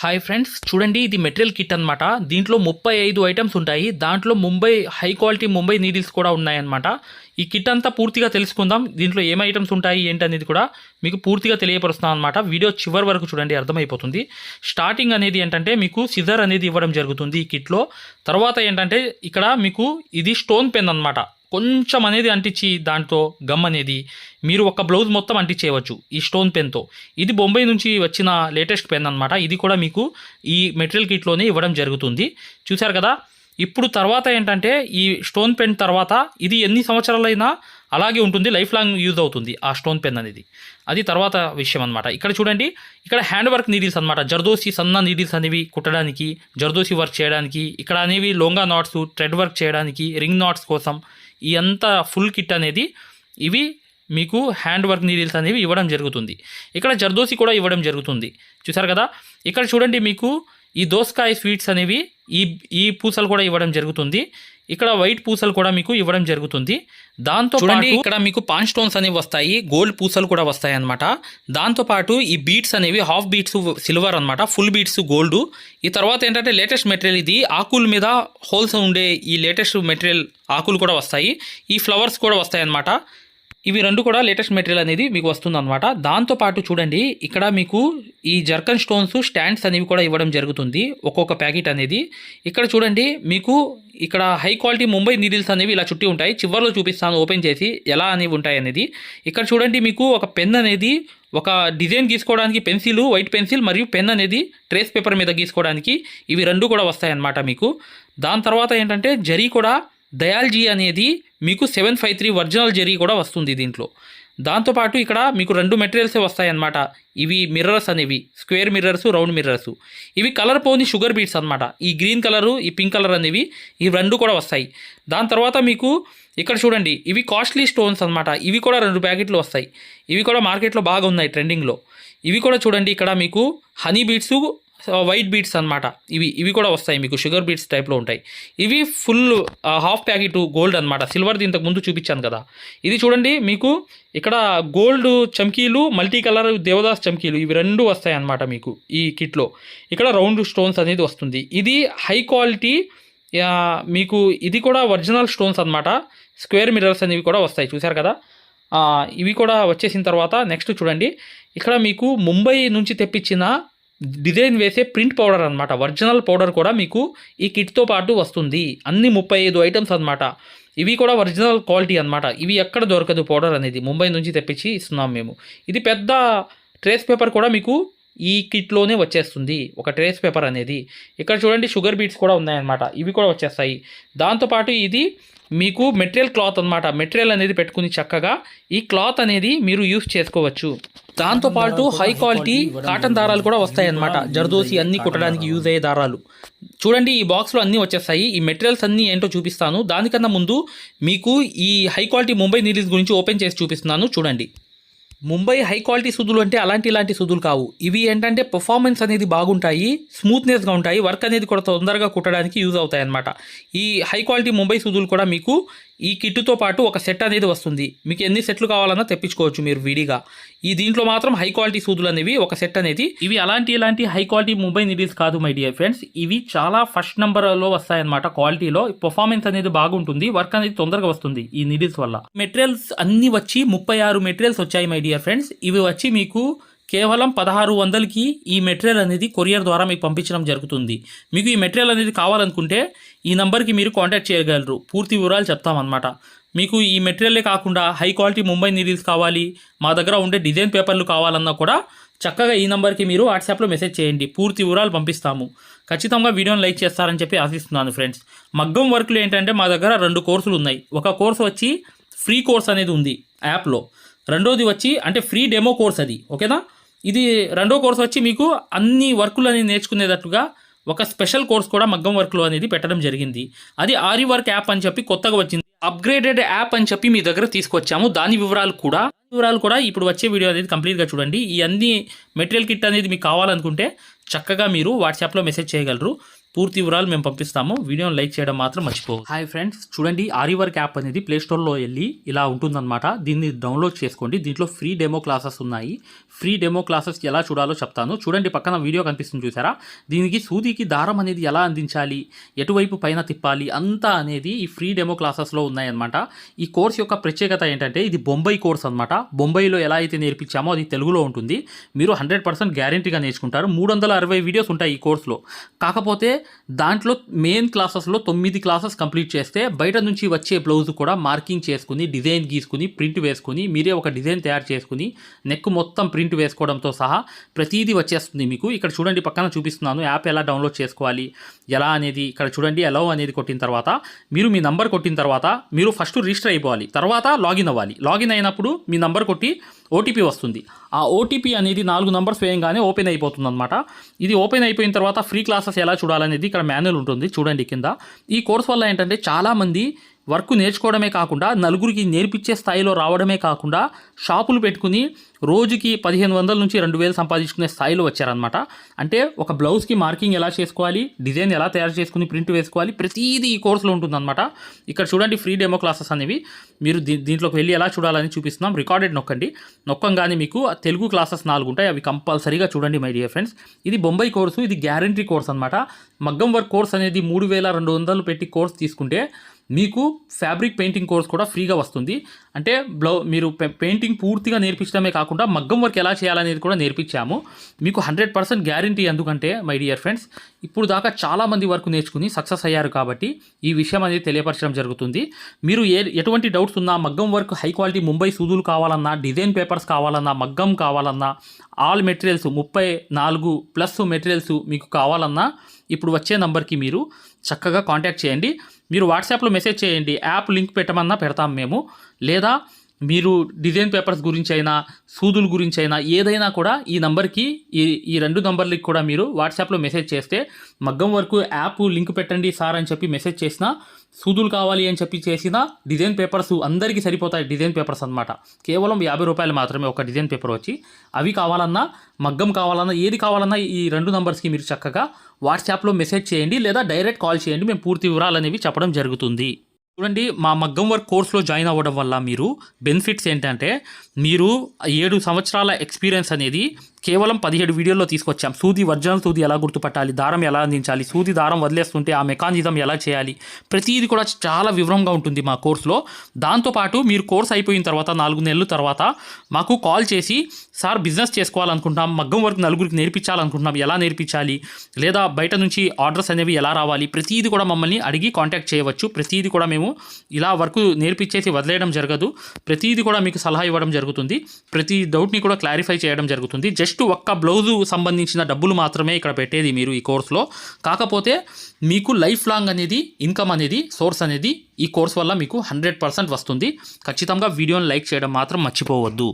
Hi friends, చూడండి ఇది material kit అనమాట. దీంట్లో 35 ఐటమ్స్ ఉంటాయి. దాంట్లో Mumbai high quality Mumbai needles కూడా ఉన్నాయన్నమాట. ఈ కిట్ అంతా పూర్తిగా తెలుసుకుందాం. దీంట్లో ఏం ఐటమ్స్ ఉంటాయి ఏంటి అనేది కూడా మీకు పూర్తిగా తెలియపరుస్తున్నాను అనమాట. వీడియో చివరి వరకు చూడండి, అర్థమైపోతుంది. స్టార్టింగ్ అనేది ఏంటంటే మీకు సిజర్ అనేది ఇవ్వడం జరుగుతుంది ఈ కిట్లో. తర్వాత ఏంటంటే ఇక్కడ మీకు ఇది స్టోన్ పెన్ అనమాట. కొంచెం అనేది అంటించి దాంతో గమ్ అనేది మీరు ఒక బ్లౌజ్ మొత్తం అంటించేయవచ్చు ఈ స్టోన్ పెన్తో. ఇది బొంబై నుంచి వచ్చిన లేటెస్ట్ పెన్ అనమాట. ఇది కూడా మీకు ఈ మెటీరియల్ కిట్లోనే ఇవ్వడం జరుగుతుంది. చూశారు కదా. ఇప్పుడు తర్వాత ఏంటంటే ఈ స్టోన్ పెన్ తర్వాత ఇది ఎన్ని సంవత్సరాలైనా అలాగే ఉంటుంది, లైఫ్ లాంగ్ యూజ్ అవుతుంది ఆ స్టోన్ పెన్ అనేది. అది తర్వాత విషయం అనమాట. ఇక్కడ చూడండి, ఇక్కడ హ్యాండ్ వర్క్ నీడిల్స్ అనమాట. జర్దోసి సన్న నీడిల్స్ అనేవి కుట్టడానికి, జర్దోసి వర్క్ చేయడానికి, ఇక్కడ అనేవి లోంగా నాట్స్ థ్రెడ్ వర్క్ చేయడానికి, రింగ్ నాట్స్ కోసం ఈ అంతా ఫుల్ కిట్ అనేది ఇవి మీకు హ్యాండ్ వర్క్ నీడిల్స్ అనేవి ఇవ్వడం జరుగుతుంది. ఇక్కడ జర్దోసి కూడా ఇవ్వడం జరుగుతుంది. చూసారు కదా. ఇక్కడ చూడండి, మీకు ఈ దోసకాయ స్వీట్స్ అనేవి ఈ పూసలు కూడా ఇవ్వడం జరుగుతుంది. ఇక్కడ వైట్ పూసలు కూడా మీకు ఇవ్వడం జరుగుతుంది. దాంతో చూడండి, ఇక్కడ మీకు పాన్ స్టోన్స్ అనేవి వస్తాయి, గోల్డ్ పూసలు కూడా వస్తాయి అనమాట. దాంతోపాటు ఈ బీట్స్ అనేవి హాఫ్ బీట్స్ సిల్వర్ అనమాట, ఫుల్ బీట్స్ గోల్డ్. ఈ తర్వాత ఏంటంటే లేటెస్ట్ మెటీరియల్ ఇది ఆకుల మీద హోల్స్ ఉండే ఈ లేటెస్ట్ మెటీరియల్ ఆకులు కూడా వస్తాయి. ఈ ఫ్లవర్స్ కూడా వస్తాయి అనమాట. ఇవి రెండు కూడా లేటెస్ట్ మెటీరియల్ అనేది మీకు వస్తుంది అనమాట. దాంతోపాటు చూడండి, ఇక్కడ మీకు ఈ జర్కన్ స్టోన్స్ స్టాండ్స్ అనేవి కూడా ఇవ్వడం జరుగుతుంది, ఒక్కొక్క ప్యాకెట్ అనేది. ఇక్కడ చూడండి, మీకు ఇక్కడ హై క్వాలిటీ ముంబై నీడిల్స్ అనేవి ఇలా చుట్టి ఉంటాయి. చివరిలో చూపిస్తాను ఓపెన్ చేసి ఎలా అనేవి ఉంటాయి అనేది. ఇక్కడ చూడండి, మీకు ఒక పెన్ అనేది ఒక డిజైన్ గీసుకోవడానికి పెన్సిల్, వైట్ పెన్సిల్ మరియు పెన్ అనేది ట్రేస్ పేపర్ మీద గీసుకోవడానికి ఇవి రెండు కూడా వస్తాయన్నమాట మీకు. దాని తర్వాత ఏంటంటే జరీ కూడా దయాల్జీ అనేది మీకు 753 ఒరిజినల్ జరీ కూడా వస్తుంది దీంట్లో. దాంతోపాటు ఇక్కడ మీకు రెండు మెటీరియల్సే వస్తాయన్నమాట. ఇవి మిర్రర్స్ అనేవి స్క్వేర్ మిర్రర్స్, రౌండ్ మిర్రర్స్. ఇవి కలర్ పోని షుగర్ బీట్స్ అనమాట. ఈ గ్రీన్ కలరు, ఈ పింక్ కలర్ అనేవి ఈ రెండు కూడా వస్తాయి. దాని తర్వాత మీకు ఇక్కడ చూడండి, ఇవి కాస్ట్లీ స్టోన్స్ అనమాట. ఇవి కూడా 2 ప్యాకెట్లు వస్తాయి. ఇవి కూడా మార్కెట్లో బాగా ఉన్నాయి ట్రెండింగ్లో. ఇవి కూడా చూడండి, ఇక్కడ మీకు హనీ బీట్స్, వైట్ బీట్స్ అనమాట. ఇవి కూడా వస్తాయి మీకు, షుగర్ బీట్స్ టైప్లో ఉంటాయి. ఇవి ఫుల్ హాఫ్ ప్యాకెట్ గోల్డ్ అనమాట. సిల్వర్ది ఇంతకు ముందు చూపించాను కదా. ఇది చూడండి, మీకు ఇక్కడ గోల్డ్ చమ్కీలు, మల్టీ కలర్ దేవదాస్ చమ్కీలు, ఇవి రెండు వస్తాయి అన్నమాట మీకు ఈ కిట్లో. ఇక్కడ రౌండ్ స్టోన్స్ అనేది వస్తుంది. ఇది హై క్వాలిటీ మీకు. ఇది కూడా ఒరిజినల్ స్టోన్స్ అనమాట. స్క్వేర్ మిర్రర్స్ అనేవి కూడా వస్తాయి. చూశారు కదా. ఇవి కూడా వచ్చేసిన తర్వాత నెక్స్ట్ చూడండి, ఇక్కడ మీకు ముంబై నుంచి తెప్పించిన డిజైన్ వేసే ప్రింట్ పౌడర్ అనమాట. ఒరిజినల్ పౌడర్ కూడా మీకు ఈ కిట్తో పాటు వస్తుంది. అన్ని 35 ఐటమ్స్ అనమాట. ఇవి కూడా ఒరిజినల్ క్వాలిటీ అనమాట. ఇవి ఎక్కడ దొరకదు పౌడర్ అనేది, ముంబై నుంచి తెప్పించి ఇస్తున్నాం మేము. ఇది పెద్ద ట్రేస్ పేపర్ కూడా మీకు ఈ కిట్లోనే వచ్చేస్తుంది, ఒక ట్రేస్ పేపర్ అనేది. ఇక్కడ చూడండి, షుగర్ బీట్స్ కూడా ఉన్నాయన్నమాట. ఇవి కూడా వచ్చేస్తాయి. దాంతోపాటు ఇది మీకు మెటీరియల్ క్లాత్ అనమాట. మెటీరియల్ అనేది పెట్టుకుని చక్కగా ఈ క్లాత్ అనేది మీరు యూస్ చేసుకోవచ్చు. దాంతోపాటు హై క్వాలిటీ కాటన్ దారాలు కూడా వస్తాయి అన్నమాట. జర్దోసి అన్ని కుట్టడానికి యూజ్ అయ్యే దారాలు చూడండి, ఈ బాక్స్లో అన్నీ వచ్చేస్తాయి. ఈ మెటీరియల్స్ అన్నీ ఏంటో చూపిస్తాను. దానికన్నా ముందు మీకు ఈ హై క్వాలిటీ ముంబై నీడిల్స్ గురించి ఓపెన్ చేసి చూపిస్తున్నాను చూడండి. ముంబై హై క్వాలిటీ సూదులు అంటే ఇలాంటి సూదులు కావు. ఇవి ఏంటంటే పర్ఫార్మెన్స్ అనేది బాగుంటాయి, స్మూత్నెస్గా ఉంటాయి, వర్క్ అనేది కూడా తొందరగా కుట్టడానికి యూజ్ అవుతాయి అన్నమాట. ఈ హై క్వాలిటీ ముంబై సూదులు కూడా మీకు ఈ కిట్తో పాటు ఒక సెట్ అనేది వస్తుంది. మీకు ఎన్ని సెట్లు కావాలన్నా తెప్పించుకోవచ్చు మీరు విడిగా. ఈ దీంట్లో మాత్రం హై క్వాలిటీ సూదులు అనేవి ఒక సెట్ అనేది. ఇవి ఇలాంటి హై క్వాలిటీ ముంబై నీడిల్స్ కాదు మై డియర్ ఫ్రెండ్స్. ఇవి చాలా ఫస్ట్ నెంబర్లో వస్తాయన్నమాట. క్వాలిటీలో పర్ఫార్మెన్స్ అనేది బాగుంటుంది, వర్క్ అనేది తొందరగా వస్తుంది ఈ నీడిల్స్ వల్ల. మెటీరియల్స్ అన్ని వచ్చి 36 మెటీరియల్స్ వచ్చాయి మై డియర్ ఫ్రెండ్స్. ఇవి వచ్చి మీకు కేవలం 1600కి ఈ మెటీరియల్ అనేది కొరియర్ ద్వారా మీకు పంపించడం జరుగుతుంది. మీకు ఈ మెటీరియల్ అనేది కావాలనుకుంటే ఈ నెంబర్కి మీరు కాంటాక్ట్ చేయగలరు. పూర్తి వివరాలు చెప్తామన్నమాట. మీకు ఈ మెటీరియలే కాకుండా హై క్వాలిటీ ముంబై నీడిల్స్ కావాలి, మా దగ్గర ఉండే డిజైన్ పేపర్లు కావాలన్నా కూడా చక్కగా ఈ నెంబర్కి మీరు వాట్సాప్లో మెసేజ్ చేయండి, పూర్తి వివరాలు పంపిస్తాము. ఖచ్చితంగా వీడియోని లైక్ చేస్తారని చెప్పి ఆశిస్తున్నాను ఫ్రెండ్స్. మగ్గం వర్క్లు ఏంటంటే మా దగ్గర 2 కోర్సులు ఉన్నాయి. ఒక కోర్సు వచ్చి ఫ్రీ కోర్స్ అనేది ఉంది యాప్లో. రెండోది వచ్చి అంటే ఫ్రీ డెమో కోర్స్ అది, ఓకేనా. ఇది రెండో కోర్స్ వచ్చి మీకు అన్ని వర్కులు అనేది నేర్చుకునేటట్టుగా ఒక స్పెషల్ కోర్స్ కూడా మగ్గం వర్క్లో అనేది పెట్టడం జరిగింది. అది ఆరి వర్క్ యాప్ అని చెప్పి కొత్తగా వచ్చింది, అప్గ్రేడెడ్ యాప్ అని చెప్పి మీ దగ్గర తీసుకొచ్చాము. దాని వివరాలు కూడా ఇప్పుడు వచ్చే వీడియో అనేది కంప్లీట్గా చూడండి. ఈ అన్ని మెటీరియల్ కిట్ అనేది మీకు కావాలనుకుంటే చక్కగా మీరు వాట్సాప్లో మెసేజ్ చేయగలరు. పూర్తి వివరాలు మేము పంపిస్తాము. వీడియోని లైక్ చేయడం మాత్రం మర్చిపోవద్దు. హాయ్ ఫ్రెండ్స్, చూడండి ఆరివర్క్ యాప్ అనేది ప్లేస్టోర్లో వెళ్ళి ఇలా ఉంటుందన్నమాట. దీన్ని డౌన్లోడ్ చేసుకోండి. దీంట్లో ఫ్రీ డెమో క్లాసెస్ ఉన్నాయి. ఫ్రీ డెమో క్లాసెస్ ఎలా చూడాలో చెప్తాను. చూడండి, పక్కన వీడియో కనిపిస్తుంది చూసారా, దీనికి సూదికి దారం అనేది ఎలా అందించాలి, ఎటువైపు పైన తిప్పాలి అంతా అనేది ఈ ఫ్రీ డెమో క్లాసెస్లో ఉన్నాయన్నమాట. ఈ కోర్స్ యొక్క ప్రత్యేకత ఏంటంటే ఇది బొంబాయి కోర్స్ అనమాట. బొంబాయిలో ఎలా అయితే నేర్పించామో అది తెలుగులో ఉంటుంది. మీరు 100% గ్యారంటీగా నేర్చుకుంటారు. 360 వీడియోస్ ఉంటాయి ఈ కోర్సులో. కాకపోతే దాంట్లో మెయిన్ క్లాసెస్లో 9 క్లాసెస్ కంప్లీట్ చేస్తే బయట నుంచి వచ్చే బ్లౌజ్ కూడా మార్కింగ్ చేసుకుని, డిజైన్ గీసుకుని, ప్రింట్ వేసుకుని, మీరే ఒక డిజైన్ తయారు చేసుకుని, నెక్ మొత్తం ప్రింట్ వేసుకోవడంతో సహా ప్రతిదీ వచ్చేస్తుంది మీకు. ఇక్కడ చూడండి, పక్కన చూపిస్తున్నాను యాప్ ఎలా డౌన్లోడ్ చేసుకోవాలి ఎలా అనేది. ఇక్కడ చూడండి, అలౌ అనేది కొట్టిన తర్వాత మీరు మీ నంబర్ కొట్టిన తర్వాత మీరు ఫస్ట్ రిజిస్టర్ అయిపోవాలి, తర్వాత లాగిన్ అవ్వాలి. లాగిన్ అయినప్పుడు మీ నంబర్ కొట్టి ఓటీపీ వస్తుంది. ఆ ఓటీపీ అనేది 4 నంబర్స్ వేయంగానే ఓపెన్ అయిపోతుంది అనమాట. ఇది ఓపెన్ అయిపోయిన తర్వాత ఫ్రీ క్లాసెస్ ఎలా చూడాలనేది ఇక్కడ మాన్యువల్ ఉంటుంది. చూడండి కింద. ఈ కోర్స్ వల్ల ఏంటంటే చాలామంది వర్క్ నేర్చుకోవడమే కాకుండా నలుగురికి నేర్పించే స్థాయిలో రావడమే కాకుండా షాపులు పెట్టుకుని రోజుకి 1500 నుంచి 2000 సంపాదించుకునే స్థాయిలో వచ్చారనమాట. అంటే ఒక బ్లౌజ్కి మార్కింగ్ ఎలా చేసుకోవాలి, డిజైన్ ఎలా తయారు చేసుకుని ప్రింట్ వేసుకోవాలి, ప్రతిదీ ఈ కోర్సులో ఉంటుందన్నమాట. ఇక్కడ చూడండి ఫ్రీ డెమో క్లాసెస్ అనేవి. మీరు దీంట్లోకి వెళ్ళి ఎలా చూడాలని చూపిస్తున్నాం. రికార్డెడ్ నొక్కండి. నొక్కంగానే మీకు తెలుగు క్లాసెస్ 4 ఉంటాయి. అవి కంపల్సరీగా చూడండి మై డియర్ ఫ్రెండ్స్. ఇది బొంబాయి కోర్సు. ఇది గ్యారంటీ కోర్స్ అనమాట. మగ్గం వర్క్ కోర్స్ అనేది 3200 పెట్టి కోర్స్ తీసుకుంటే మీకు ఫ్యాబ్రిక్ పెయింటింగ్ కోర్స్ కూడా ఫ్రీగా వస్తుంది. అంటే మీరు పెయింటింగ్ పూర్తిగా నేర్పించడమే కాకుండా మగ్గం వర్క్ ఎలా చేయాలనేది కూడా నేర్పించాము. మీకు 100% గ్యారంటీ. ఎందుకంటే మై డియర్ ఫ్రెండ్స్, ఇప్పుడు దాకా చాలామంది వర్క్ నేర్చుకుని సక్సెస్ అయ్యారు కాబట్టి ఈ విషయం అనేది తెలియపరచడం జరుగుతుంది. మీరు ఎటువంటి డౌట్స్ ఉన్నా, మగ్గం వర్క్ హై క్వాలిటీ ముంబై సూదులు కావాలన్నా, డిజైన్ పేపర్స్ కావాలన్నా, మగ్గం కావాలన్నా, ఆల్ మెటీరియల్స్ 34+ మెటీరియల్స్ మీకు కావాలన్నా ఇప్పుడు వచ్చే నంబర్కి మీరు చక్కగా కాంటాక్ట్ చేయండి. మీరు వాట్సాప్లో మెసేజ్ చేయండి. యాప్ లింక్ పెట్టమన్నా పెడతాం మేము. లేదా మీరు డిజైన్ పేపర్స్ గురించి అయినా, సూదుల గురించి అయినా ఏదైనా కూడా ఈ నంబర్కి, ఈ 2 నంబర్లకి కూడా మీరు వాట్సాప్లో మెసేజ్ చేస్తే మగ్గం వరకు యాప్ లింక్ పెట్టండి సార్ అని చెప్పి మెసేజ్ చేసినా, సూదులు కావాలి అని చెప్పి చేసిన డిజైన్ పేపర్స్ అందరికీ సరిపోతాయి. డిజైన్ పేపర్స్ అనమాట. కేవలం 50 రూపాయలు మాత్రమే ఒక డిజైన్ పేపర్ వచ్చి. అవి కావాలన్నా, మగ్గం కావాలన్నా, ఏది కావాలన్నా ఈ 2 నంబర్స్కి మీరు చక్కగా వాట్సాప్లో మెసేజ్ చేయండి లేదా డైరెక్ట్ కాల్ చేయండి. మేము పూర్తి వివరాలు అనేవి చెప్పడం జరుగుతుంది. చూడండి, మా మగ్గం వర్క్ కోర్సులో జాయిన్ అవ్వడం వల్ల మీరు బెనిఫిట్స్ ఏంటంటే, మీరు 7 సంవత్సరాల ఎక్స్పీరియన్స్ అనేది కేవలం 17 వీడియోల్లో తీసుకొచ్చాం. సూది, ఒరిజినల్ సూది ఎలా గుర్తుపట్టాలి, దారం ఎలా అందించాలి, సూది దారం వదిలేస్తుంటే ఆ మెకానిజం ఎలా చేయాలి, ప్రతిదీ కూడా చాలా వివరంగా ఉంటుంది మా కోర్సులో. దాంతోపాటు మీరు కోర్స్ అయిపోయిన తర్వాత 4 నెలల తర్వాత మాకు కాల్ చేసి, సార్ బిజినెస్ చేసుకోవాలనుకుంటున్నాం, మగ్గం వర్క్ నలుగురికి నేర్పించాలనుకుంటున్నాం, ఎలా నేర్పించాలి, లేదా బయట నుంచి ఆర్డర్స్ అనేవి ఎలా రావాలి, ప్రతిదీ కూడా మమ్మల్ని అడిగి కాంటాక్ట్ చేయవచ్చు. ప్రతిదీ కూడా మేము ఇలా వర్క్ నేర్పించేసి వదిలేయడం జరగదు. ప్రతిదీ కూడా మీకు సలహా ఇవ్వడం జరుగుతుంది. ప్రతి డౌట్ని కూడా క్లారిఫై చేయడం జరుగుతుంది. జస్ట్ ఒక్క బ్లౌజు సంబంధించిన డబ్బులు మాత్రమే ఇక్కడ పెట్టేది మీరు ఈ కోర్సులో. కాకపోతే మీకు లైఫ్ లాంగ్ అనేది ఇన్కమ్ అనేది, సోర్స్ అనేది ఈ కోర్స్ వల్ల మీకు 100% వస్తుంది. ఖచ్చితంగా వీడియోని లైక్ చేయడం మాత్రం మర్చిపోవద్దు.